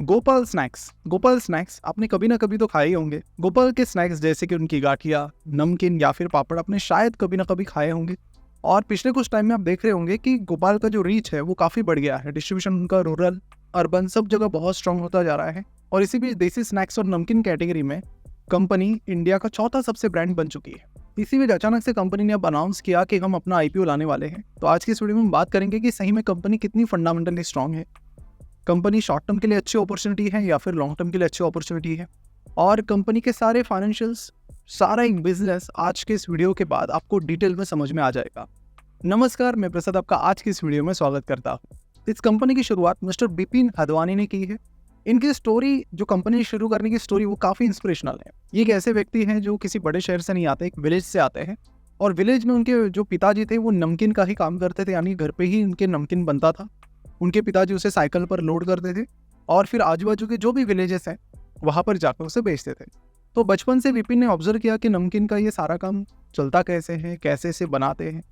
Gopal snacks आपने कभी ना कभी तो खाए ही होंगे। गोपाल के स्नैक्स जैसे कि उनकी गाठिया, नमकीन या फिर पापड़ आपने शायद कभी ना कभी खाए होंगे। और पिछले कुछ टाइम में आप देख रहे होंगे कि गोपाल का जो रीच है वो काफ़ी बढ़ गया है। डिस्ट्रीब्यूशन उनका रूरल, अर्बन सब जगह बहुत स्ट्रांग होता जा रहा है। और इसी बीच देसी स्नैक्स और नमकीन कैटेगरी में कंपनी इंडिया का चौथा सबसे ब्रांड बन चुकी है। इसी बीच अचानक से कंपनी ने अब अनाउंस किया कि हम अपना आईपीओ लाने वाले हैं। तो आज की इस वीडियो में हम बात करेंगे कि सही में कंपनी कितनी फंडामेंटली स्ट्रांग है, कंपनी शॉर्ट टर्म के लिए अच्छी अपॉर्चुनिटी है या फिर लॉन्ग टर्म के लिए अच्छी अपॉर्चुनिटी है, और कंपनी के सारे फाइनेंशियल्स, सारा एक बिजनेस आज के इस वीडियो के बाद आपको डिटेल में समझ में आ जाएगा। नमस्कार, मैं प्रसाद आपका आज की इस वीडियो में स्वागत करता हूँ। इस कंपनी की शुरुआत मिस्टर बिपिन हदवानी ने की है। इनकी स्टोरी, जो कंपनी शुरू करने की स्टोरी, वो काफ़ी इंस्पिरेशनल है। ये एक ऐसे व्यक्ति हैं जो किसी बड़े शहर से नहीं आते, एक विलेज से आते हैं। और विलेज में उनके जो पिताजी थे वो नमकीन का ही काम करते थे, यानी घर पे ही उनके नमकीन बनता था। उनके पिताजी उसे साइकिल पर लोड करते थे और फिर आजू बाजू के जो भी विलेजेस हैं वहाँ पर जाकर उसे बेचते थे। तो बचपन से विपिन ने ऑब्जर्व किया कि नमकीन का ये सारा काम चलता कैसे है, कैसे इसे बनाते हैं।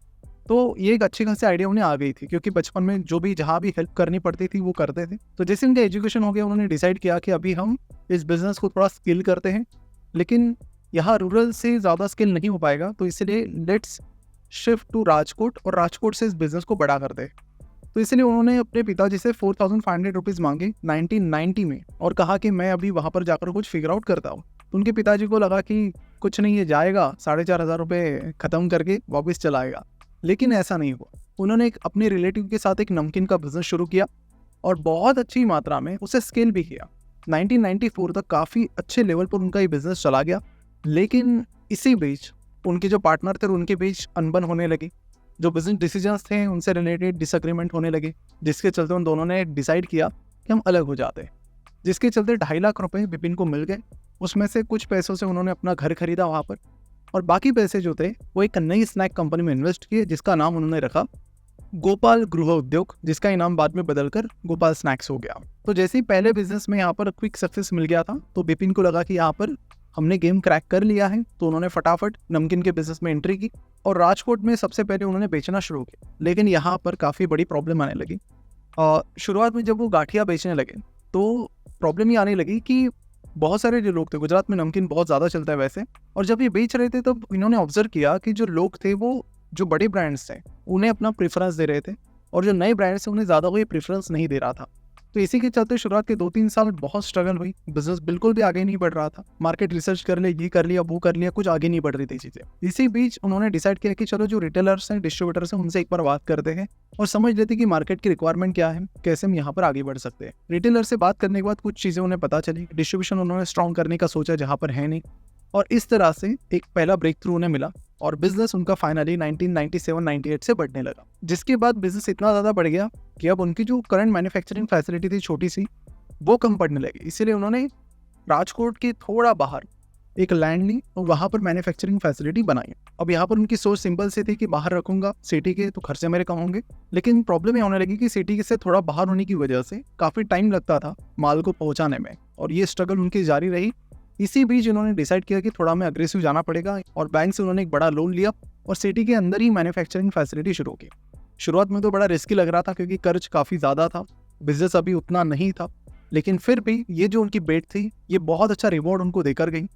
तो ये एक अच्छी खासी आइडिया उन्हें आ गई थी, क्योंकि बचपन में जो भी जहाँ भी हेल्प करनी पड़ती थी वो करते थे। तो जैसे उनका एजुकेशन हो गया, उन्होंने डिसाइड किया कि अभी हम इस बिज़नेस को थोड़ा स्किल करते हैं, लेकिन यहाँ रूरल से ज़्यादा स्किल नहीं हो पाएगा, तो इसलिए लेट्स शिफ्ट टू राजकोट और राजकोट से इस बिज़नेस को बड़ा करते हैं। तो इसलिए उन्होंने अपने पिताजी से 4,500 रुपीज़ मांगे 1990 में और कहा कि मैं अभी वहाँ पर जाकर कुछ फिगर आउट करता हूँ। तो उनके पिताजी को लगा कि कुछ नहीं, ये जाएगा 4,500 रुपये ख़त्म करके वापस चला आएगा, लेकिन ऐसा नहीं हुआ। उन्होंने एक अपने रिलेटिव के साथ एक नमकीन का बिज़नेस शुरू किया और बहुत अच्छी मात्रा में उसे स्केल भी किया। 1994 तक काफ़ी अच्छे लेवल पर उनका ये बिज़नेस चला गया, लेकिन इसी बीच उनके जो पार्टनर थे उनके बीच अनबन होने लगी। जो बिजनेस डिसीजंस थे उनसे रिलेटेड डिसएग्रीमेंट होने लगे, जिसके चलते उन दोनों ने डिसाइड किया कि हम अलग हो जाते हैं। जिसके चलते 2.5 लाख रुपए विपिन को मिल गए। उसमें से कुछ पैसों से उन्होंने अपना घर खरीदा वहाँ पर, और बाकी पैसे जो थे वो एक नई स्नैक कंपनी में इन्वेस्ट किए, जिसका नाम उन्होंने रखा गोपाल गृह उद्योग, जिसका इनाम बाद में बदलकर गोपाल स्नैक्स हो गया। तो जैसे ही पहले बिजनेस में यहाँ पर क्विक सक्सेस मिल गया था, तो विपिन को लगा कि यहाँ पर हमने गेम क्रैक कर लिया है। तो उन्होंने फटाफट नमकीन के बिजनेस में एंट्री की और राजकोट में सबसे पहले उन्होंने बेचना शुरू किया। लेकिन यहाँ पर काफ़ी बड़ी प्रॉब्लम आने लगी। शुरुआत में जब वो गाठिया बेचने लगे तो प्रॉब्लम ये आने लगी कि बहुत सारे जो लोग थे, गुजरात में नमकीन बहुत ज़्यादा चलता है वैसे, और जब ये बेच रहे थे तब इन्होंने ऑब्जर्व किया कि जो लोग थे वो जो बड़े ब्रांड्स थे उन्हें अपना प्रेफरेंस दे रहे थे, और जो नए ब्रांड्स थे उन्हें ज़्यादा कोई प्रेफरेंस नहीं दे रहा था। तो इसी के चलते शुरुआत के 2-3 साल बहुत स्ट्रगल हुई, बिजनेस बिल्कुल भी आगे नहीं बढ़ रहा था। मार्केट रिसर्च कर लिया, ये कर लिया, वो कर लिया, कुछ आगे नहीं बढ़ रही थी चीज़ें। इसी बीच उन्होंने डिसाइड किया कि चलो जो रिटेलर्स हैं, डिस्ट्रीब्यूटर्स हैं, उनसे एक बार बात करते हैं और समझ लेते हैं कि मार्केट की रिक्वायरमेंट क्या है, कैसे हम यहाँ पर आगे बढ़ सकते हैं। रिटेलर से बात करने के बाद कुछ चीज़ें उन्हें पता चली। डिस्ट्रीब्यूशन उन्होंने स्ट्रॉन्ग करने का सोचा जहाँ पर है नहीं, और इस तरह से एक पहला ब्रेक थ्रू उन्हें मिला और बिजनेस उनका फाइनली 1997-98 से बढ़ने लगा। जिसके बाद बिजनेस इतना ज़्यादा बढ़ गया कि अब उनकी जो करंट मैन्युफैक्चरिंग फैसिलिटी थी छोटी सी, वो कम पड़ने लगी। इसीलिए उन्होंने राजकोट के थोड़ा बाहर एक लैंड ली और वहाँ पर मैन्युफैक्चरिंग फैसिलिटी बनाई। अब यहाँ पर उनकी सोच सिंपल सी थी कि बाहर रखूंगा सिटी के तो खर्चे मेरे कम होंगे, लेकिन प्रॉब्लम ये होने लगी कि सिटी से थोड़ा बाहर होने की वजह से काफ़ी टाइम लगता था माल को पहुँचाने में, और ये स्ट्रगल उनकी जारी रही। इसी बीच उन्होंने डिसाइड किया कि थोड़ा हमें अग्रेसिव जाना पड़ेगा, और बैंक से उन्होंने एक बड़ा लोन लिया और सिटी के अंदर ही मैन्युफैक्चरिंग फैसिलिटी शुरू की। शुरुआत में तो बड़ा रिस्की लग रहा था क्योंकि कर्ज काफ़ी ज़्यादा था, बिजनेस अभी उतना नहीं था, लेकिन फिर भी ये जो उनकी बेट थी ये बहुत अच्छा रिवॉर्ड उनको देकर गई,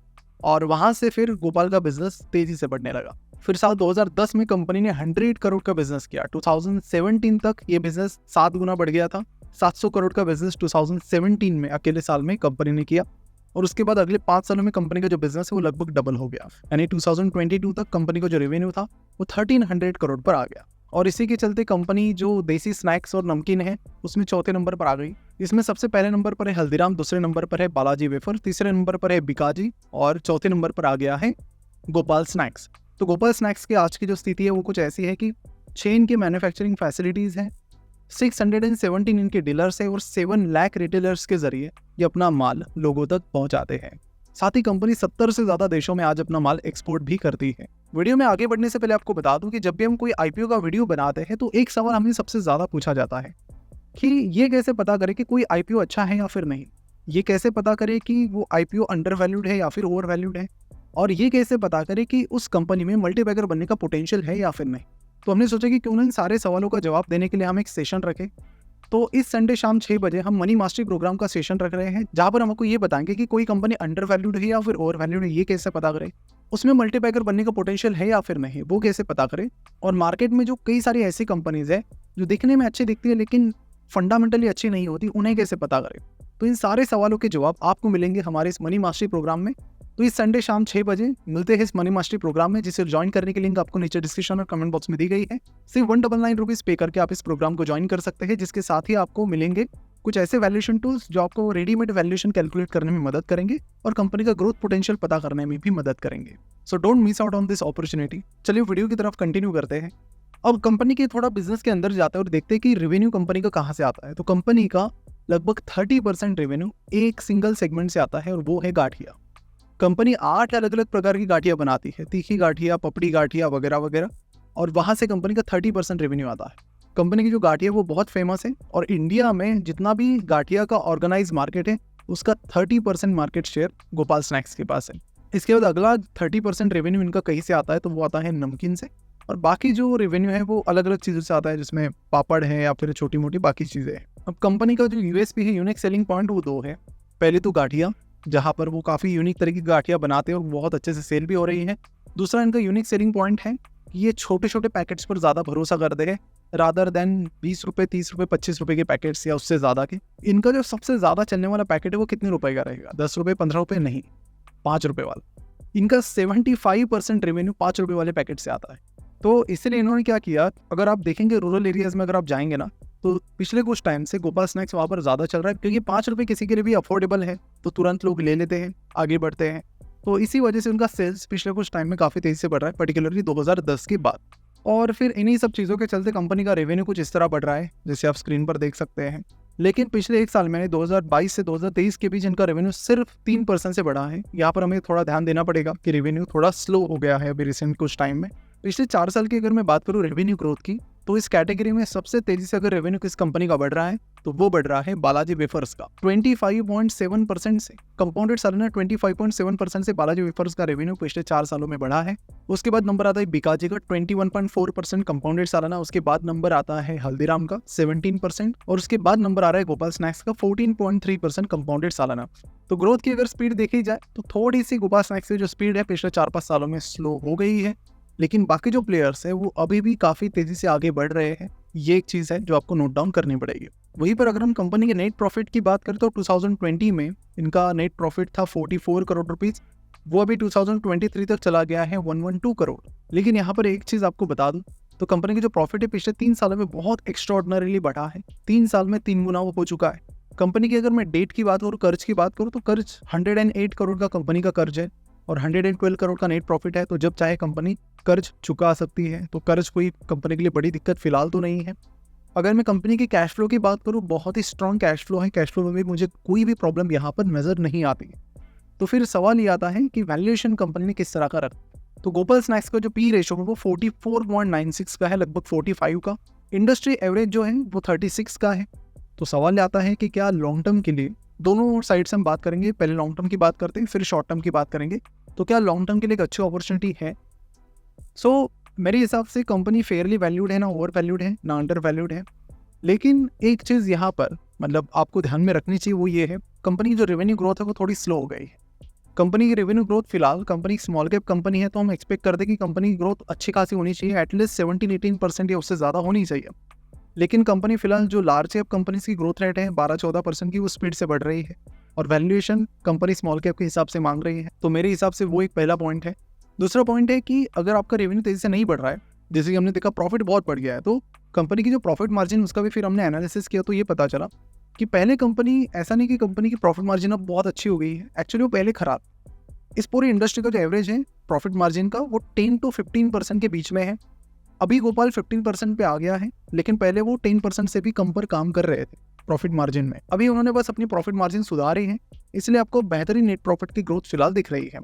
और वहाँ से फिर गोपाल का बिजनेस तेज़ी से बढ़ने लगा। फिर साल 2010 में कंपनी ने 100 करोड़ का बिजनेस किया। 2017 तक ये बिजनेस 7 गुना बढ़ गया था। 700 करोड़ का बिजनेस 2017 में अकेले साल में कंपनी ने किया, और उसके बाद अगले 5 सालों में कंपनी का जो बिजनेस है वो लगभग डबल हो गया। यानी 2022 तक कंपनी का जो रेवेन्यू था वो 1300 करोड़ पर आ गया। और इसी के चलते कंपनी जो देसी स्नैक्स और नमकीन है उसमें चौथे नंबर पर आ गई। इसमें सबसे पहले नंबर पर है हल्दीराम, दूसरे नंबर पर है बालाजी वेफर, तीसरे नंबर पर है बिकाजी, और चौथे नंबर पर आ गया है गोपाल स्नैक्स। तो गोपाल स्नैक्स की आज की जो स्थिति है वो कुछ ऐसी है कि चेन की मैन्युफैक्चरिंग फैसिलिटीज़ हैं, 617 इनके डीलर्स है, और 7 लाख रिटेलर्स के जरिए ये अपना माल लोगों तक पहुंचाते हैं। साथ ही कंपनी 70 से ज़्यादा देशों में आज अपना माल एक्सपोर्ट भी करती है। वीडियो में आगे बढ़ने से पहले आपको बता दूं कि जब भी हम कोई आईपीओ का वीडियो बनाते हैं तो एक सवाल हमें सबसे ज़्यादा पूछा जाता है कि ये कैसे पता करें कि कोई आईपीओ अच्छा है या फिर नहीं, ये कैसे पता करें कि वो आईपीओ अंडर वैल्यूड है या फिर ओवर वैल्यूड है, और ये कैसे पता करें कि उस कंपनी में मल्टीबैगर बनने का पोटेंशियल है या फिर नहीं। तो हमने सोचा कि क्यों ना इन सारे सवालों का जवाब देने के लिए हम एक सेशन रखें तो इस संडे शाम 6 बजे हम मनी मास्टरी प्रोग्राम का सेशन रख रहे हैं, जहाँ पर हम आपको ये बताएंगे कि कोई कंपनी अंडर वैल्यूड है या फिर ओवर वैल्यूड है, ये कैसे पता करें, उसमें मल्टीपैकर बनने का पोटेंशियल है या फिर नहीं, वो कैसे पता करें, और मार्केट में जो कई सारी ऐसी कंपनीज है जो दिखने में अच्छी दिखती है लेकिन फंडामेंटली अच्छी नहीं होती, उन्हें कैसे पता करें। तो इन सारे सवालों के जवाब आपको मिलेंगे हमारे इस मनी मास्टरी प्रोग्राम में। तो इस संडे शाम 6 बजे मिलते हैं इस मनी मास्टरी प्रोग्राम में, जिसे ज्वाइन करने की लिंक आपको नीचे डिस्क्रिप्शन और कमेंट बॉक्स में दी गई है। सिर्फ 199 रुपीज पे करके आप इस प्रोग्राम को ज्वाइन कर सकते हैं, जिसके साथ ही आपको मिलेंगे कुछ ऐसे वैल्यूएशन टूल्स जो आपको रेडीमेड वैल्यूएशन कैलकुलेट करने में मदद करेंगे और कंपनी का ग्रोथ पोटेंशियल पता करने में भी मदद करेंगे। So don't miss out on this opportunity. चलिए वीडियो की तरफ कंटिन्यू करते हैं। अब कंपनी के थोड़ा बिजनेस के अंदर जाते हैं और देखते हैं कि रेवेन्यू कंपनी का कहाँ से आता है। तो कंपनी का लगभग 30% रेवेन्यू एक सिंगल सेगमेंट से आता है और वो है गाठिया। कंपनी 8 अलग अलग प्रकार की गाठिया बनाती है, तीखी गाठिया, पपड़ी गाठिया वगैरह वगैरह, और वहाँ से कंपनी का 30% रेवेन्यू आता है। कंपनी की जो गाठिया वो बहुत फेमस है और इंडिया में जितना भी गाठिया का ऑर्गेनाइज मार्केट है उसका 30% मार्केट शेयर गोपाल स्नैक्स के पास है। इसके बाद अगला 30% रेवेन्यू इनका कहीं से आता है, तो वो आता है नमकीन से, और बाकी जो रेवेन्यू है वो अलग अलग चीज़ों से आता है, जिसमें पापड़ है या फिर छोटी मोटी बाकी चीज़ें हैं। अब कंपनी का जो यूएसपी है, यूनिक सेलिंग पॉइंट, वो 2 है। पहले तो गाठिया, जहाँ पर वो काफ़ी यूनिक तरीके की गाठिया बनाते हैं और बहुत अच्छे से सेल भी हो रही है। दूसरा इनका यूनिक सेलिंग पॉइंट है कि ये छोटे छोटे पैकेट्स पर ज़्यादा भरोसा करते हैं रादर देन 20 रुपये, 30 रुपये, 25 रुपये के पैकेट्स या उससे ज़्यादा के। इनका जो सबसे ज़्यादा चलने वाला पैकेट है वो कितने रुपए का रहेगा? 10 रुपये, 15 रुपये नहीं, 5 रुपये वाला। इनका 75% रेवेन्यू 5 रुपये वाले पैकेट से आता है। तो इसलिए इन्होंने क्या किया, अगर आप देखेंगे रूरल एरियाज़ में अगर आप जाएंगे ना, तो पिछले कुछ टाइम से गोपाल स्नैक्स वहाँ पर ज़्यादा चल रहा है, क्योंकि 5 रुपये किसी के लिए भी अफोर्डेबल है, तो तुरंत लोग ले लेते हैं, आगे बढ़ते हैं। तो इसी वजह से उनका सेल्स पिछले कुछ टाइम में काफ़ी तेज़ी से बढ़ रहा है, पर्टिकुलरली 2010 के बाद। और फिर इन्हीं सब चीज़ों के चलते कंपनी का रेवेन्यू कुछ इस तरह बढ़ रहा है, जैसे आप स्क्रीन पर देख सकते हैं। लेकिन पिछले 1 साल में 2022 से 2023 के बीच इनका रेवेन्यू सिर्फ 3% से बढ़ा है। यहाँ पर हमें थोड़ा ध्यान देना पड़ेगा कि रेवेन्यू थोड़ा स्लो हो गया है अभी रिसेंट कुछ टाइम में। पिछले 4 साल की अगर मैं बात करूँ रेवेन्यू ग्रोथ की, तो इस कैटेगरी में सबसे तेजी से अगर रेवेन्यू किस कंपनी का बढ़ रहा है, तो वो बढ़ रहा है बालाजी वेफर्स का 25.7% से। कंपाउंडेड सालाना 25.7% से बालाजी वेफर्स का रेवेन्यू पिछले 4 सालों में बढ़ा है। उसके बाद नंबर आता है बीकाजी का 21.4% कंपाउंडेड सालाना। उसके बाद नंबर आता है हल्दीराम का 17%, और उसके बाद नंबर आ रहा है गोपाल स्नैक्स का 14.3% कंपाउंडेड सालाना। तो ग्रोथ की अगर स्पीड देखी जाए तो थोड़ी सी गोपाल स्नैक्स की जो स्पीड है पिछले 4-5 सालों में स्लो हो गई है, लेकिन बाकी जो प्लेयर्स है वो अभी भी काफ़ी तेज़ी से आगे बढ़ रहे हैं। ये एक चीज़ है जो आपको नोट डाउन करनी पड़ेगी। वहीं पर अगर हम कंपनी के नेट प्रॉफिट की बात करें तो 2020 में इनका नेट प्रॉफिट था 44 करोड़ रुपीज़, वो अभी 2023 तक चला गया है 112 करोड़। लेकिन यहाँ पर एक चीज़ आपको बता दूँ, तो कंपनी की जो प्रॉफिट है पिछले 3 सालों में बहुत एक्स्ट्राऑर्डिनरीली बढ़ा है। 3 साल में 3 गुना वो हो चुका है। कंपनी की अगर मैं डेट की बात करूँ, कर्ज की बात करूँ, तो कर्ज 108 करोड़ का कंपनी का कर्ज है और 112 करोड़ का नेट प्रॉफिट है। तो जब चाहे कंपनी कर्ज चुका सकती है, तो कर्ज कोई कंपनी के लिए बड़ी दिक्कत फिलहाल तो नहीं है। अगर मैं कंपनी के कैश फ्लो की बात करूँ, बहुत ही स्ट्रॉन्ग कैश फ्लो है। कैश फ्लो में भी मुझे कोई भी प्रॉब्लम यहाँ पर नज़र नहीं आती। तो फिर सवाल ये आता है कि वैल्यूएशन कंपनी ने किस तरह का रखा। तो गोपाल स्नैक्स का जो पी रेशो है वो 44.96 का है, लगभग 45 का। इंडस्ट्री एवरेज जो है वो 36 का है। तो सवाल आता है कि क्या लॉन्ग टर्म के लिए, दोनों साइड से हम बात करेंगे, पहले लॉन्ग टर्म की बात करते हैं फिर शॉर्ट टर्म की बात करेंगे, तो क्या लॉन्ग टर्म के लिए एक अच्छी अपॉर्चुनिटी है? सो मेरे हिसाब से कंपनी फेयरली वैल्यूड है, ना ओवर वैल्यूड है ना अंडर वैल्यूड है। लेकिन एक चीज़ यहाँ पर मतलब आपको ध्यान में रखनी चाहिए, वो ये है कंपनी की जो रेवेन्यू ग्रोथ है वो थोड़ी स्लो हो गई है। कंपनी की रेवेन्यू ग्रोथ फिलहाल, कंपनी स्मॉल कैप कंपनी है तो हम एक्सपेक्ट करते हैं कि कंपनी की ग्रोथ अच्छी खासी होनी चाहिए, एटलीस्ट 17-18% या उससे ज़्यादा होनी चाहिए। लेकिन कंपनी फिलहाल जो लार्ज कैप कंपनीज की ग्रोथ रेट है 12-14% की, वो स्पीड से बढ़ रही है और वैल्यूएशन कंपनी स्मॉल कैप के हिसाब से मांग रही है। तो मेरे हिसाब से वो एक पहला पॉइंट है। दूसरा पॉइंट है कि अगर आपका रेवेन्यू तेजी से नहीं बढ़ रहा है, जैसे कि हमने देखा प्रॉफिट बहुत बढ़ गया है, तो कंपनी की जो प्रॉफिट मार्जिन उसका भी फिर हमने एनालिसिस किया, तो ये पता चला कि पहले कंपनी, ऐसा नहीं कि कंपनी की प्रॉफिट मार्जिन अब बहुत अच्छी हो गई है, एक्चुअली वो पहले खराब। इस पूरी इंडस्ट्री का जो एवरेज है प्रॉफिट मार्जिन का वो 10-15% के बीच में है। अभी गोपाल 15% पे आ गया है, लेकिन पहले वो 10% से भी कम पर काम कर रहे थे प्रॉफिट मार्जिन में। अभी उन्होंने बस अपनी प्रॉफिट मार्जिन सुधारी है, इसलिए आपको बेहतरीन नेट प्रॉफिट की ग्रोथ फिलहाल दिख रही है।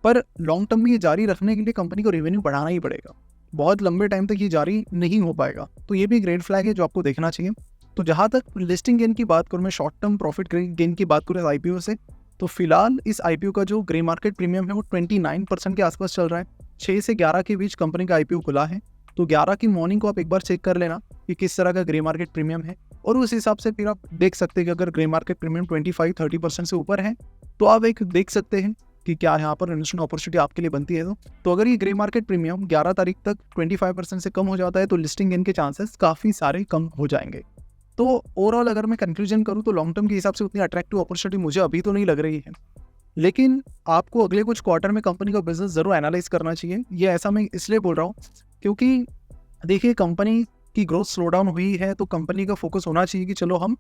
पर लॉन्ग टर्म में ये जारी रखने के लिए कंपनी को रेवेन्यू बढ़ाना ही पड़ेगा, बहुत लंबे टाइम तक ये जारी नहीं हो पाएगा। तो ये भी एक रेड फ्लैग है जो आपको देखना चाहिए। तो जहाँ तक लिस्टिंग गेन की बात करूँ, मैं शॉर्ट टर्म प्रॉफिट गेन की बात करूँ IPO से, तो फिलहाल इस IPO का जो ग्रे मार्केट प्रीमियम है वो 29% के आसपास चल रहा है। 6 से 11 के बीच कंपनी का IPO खुला है, तो 11 की मॉर्निंग को आप एक बार चेक कर लेना कि किस तरह का ग्रे मार्केट प्रीमियम है। और उस हिसाब से फिर आप देख सकते हैं कि अगर ग्रे मार्केट प्रीमियम 25-30% से ऊपर है तो आप एक देख सकते हैं कि क्या यहाँ पर इन्वेस्टमेंट अपॉर्चुनिटी आपके लिए बनती है। तो अगर ये ग्रे मार्केट प्रीमियम 11 तारीख तक 25% से कम हो जाता है तो लिस्टिंग गेन के चांसेस काफ़ी सारे कम हो जाएंगे। तो ओवरऑल अगर मैं कंक्लूजन करूँ तो लॉन्ग टर्म के हिसाब से उतनी अट्रैक्टिव अपॉर्चुनिटी मुझे अभी तो नहीं लग रही है, लेकिन आपको अगले कुछ क्वार्टर में कंपनी का बिजनेस जरूर एनालाइज करना चाहिए। ये ऐसा मैं इसलिए बोल रहा हूँ क्योंकि देखिए कंपनी की ग्रोथ स्लो डाउन हुई है तो कंपनी का फोकस होना चाहिए कि चलो हम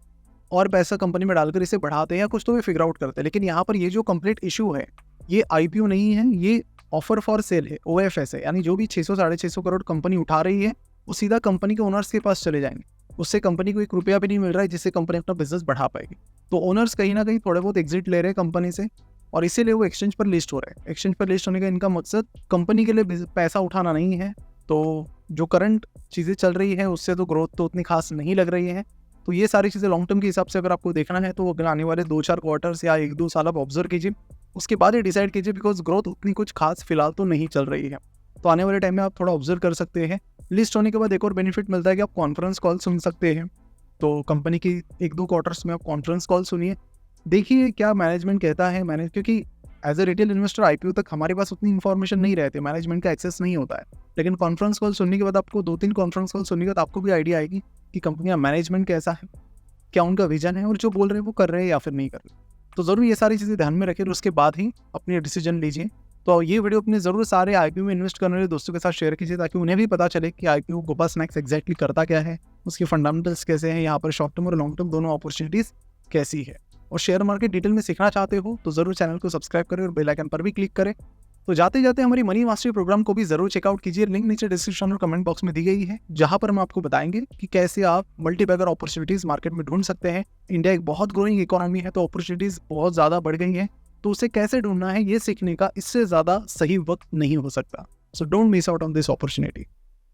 और पैसा कंपनी में डालकर इसे बढ़ाते हैं या कुछ तो भी फिगर आउट करते हैं। लेकिन यहाँ पर ये जो कंप्लीट इशू है ये आईपीओ नहीं है, ये ऑफर फॉर सेल है, ओएफएस है। यानी जो भी 600-650 करोड़ कंपनी उठा रही है वो सीधा कंपनी के ओनर्स के पास चले जाएंगे, उससे कंपनी को 1 रुपया भी नहीं मिल रहा है जिससे कंपनी अपना बिजनेस बढ़ा पाएगी। तो ओनर्स कहीं ना कहीं थोड़े बहुत एग्जिट ले रहे हैं कंपनी से और इसीलिए वो एक्सचेंज पर लिस्ट हो रहे हैं। एक्सचेंज पर लिस्ट होने का इनका मकसद कंपनी के लिए पैसा उठाना नहीं है। तो जो करंट चीज़ें चल रही है उससे तो ग्रोथ तो उतनी खास नहीं लग रही है। तो ये सारी चीज़ें लॉन्ग टर्म के हिसाब से अगर आपको देखना है तो अगर आने वाले 2-4 क्वार्टर्स या 1-2 साल आप ऑब्जर्व कीजिए, उसके बाद ही डिसाइड कीजिए, बिकॉज ग्रोथ उतनी कुछ खास फिलहाल तो नहीं चल रही है। तो आने वाले टाइम में आप थोड़ा ऑब्जर्व कर सकते हैं। लिस्ट होने के बाद एक और बेनिफिट मिलता है कि आप कॉन्फ्रेंस कॉल सुन सकते हैं। तो कंपनी की 1-2 क्वार्टर्स में आप कॉन्फ्रेंस कॉल सुनिए, देखिए क्या मैनेजमेंट कहता है। क्योंकि as a retail investor IPO तक हमारे पास उतनी इन्फॉर्मेशन नहीं रहती, मैनेजमेंट का एक्सेस नहीं होता है। लेकिन कॉन्फ्रेंस कॉल सुनने के बाद आपको 2-3 कॉन्फ्रेंस कॉल सुनने के बाद आपको भी आइडिया आएगी कि कंपनी का मैनेजमेंट कैसा है, क्या उनका विजन है और जो बोल रहे हैं वो कर रहे हैं या फिर नहीं कर रहे। तो ज़रूर ये सारी चीज़ें ध्यान में रखें और उसके बाद ही अपनी डिसीजन लीजिए। तो ये वीडियो अपने ज़रूर सारे आईपीओ में इन्वेस्ट करने वाले दोस्तों के साथ शेयर कीजिए ताकि उन्हें भी पता चले कि आईपीओ गोपाल स्नैक्स एक्जैक्टली करता क्या है, उसके फंडामेंटल्स कैसे हैं, यहाँ पर शॉर्ट टर्म और लॉन्ग टर्म दोनों अपॉर्चुनिटीज़ कैसी है। और शेयर मार्केट डिटेल में सीखना चाहते हो तो ज़रूर चैनल को सब्सक्राइब करें और बेल आइकन पर भी क्लिक करें। तो जाते जाते हमारी मनी मास्टरी प्रोग्राम को भी जरूर चेकआउट कीजिए, लिंक नीचे डिस्क्रिप्शन और कमेंट बॉक्स में दी गई है, जहां पर हम आपको बताएंगे कि कैसे आप मल्टीबैगर अपॉर्चुनिटीज मार्केट में ढूंढ सकते हैं। इंडिया एक बहुत ग्रोइंग इकोनॉमी है तो अपॉर्चुनिटीज बहुत ज़्यादा बढ़ गई है, तो उसे कैसे ढूंढना है ये सीखने का इससे ज़्यादा सही वक्त नहीं हो सकता। So don't miss out on this opportunity.